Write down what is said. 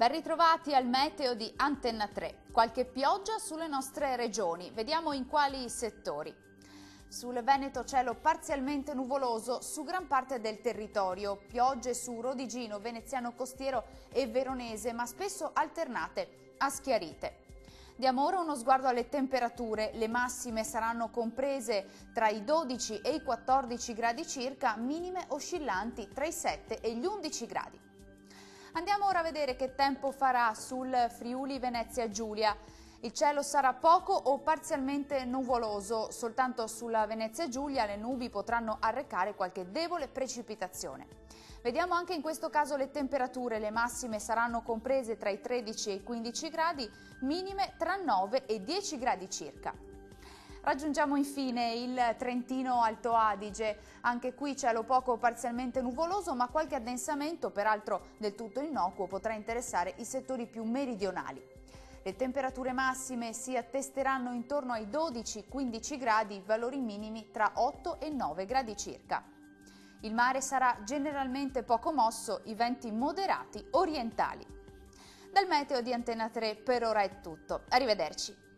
Ben ritrovati al meteo di Antenna 3. Qualche pioggia sulle nostre regioni. Vediamo in quali settori. Sul Veneto cielo parzialmente nuvoloso su gran parte del territorio. Piogge su Rodigino, Veneziano Costiero e Veronese, ma spesso alternate a schiarite. Diamo ora uno sguardo alle temperature. Le massime saranno comprese tra i 12 e i 14 gradi circa, minime oscillanti tra i 7 e gli 11 gradi. Andiamo ora a vedere che tempo farà sul Friuli Venezia Giulia. Il cielo sarà poco o parzialmente nuvoloso, soltanto sulla Venezia Giulia le nubi potranno arrecare qualche debole precipitazione. Vediamo anche in questo caso le temperature. Le massime saranno comprese tra i 13 e i 15 gradi, minime tra 9 e 10 gradi circa. Raggiungiamo infine il Trentino Alto Adige. Anche qui cielo poco o parzialmente nuvoloso, ma qualche addensamento, peraltro del tutto innocuo, potrà interessare i settori più meridionali. Le temperature massime si attesteranno intorno ai 12-15 gradi, valori minimi tra 8 e 9 gradi circa. Il mare sarà generalmente poco mosso, i venti moderati orientali. Dal meteo di Antenna 3 per ora è tutto. Arrivederci.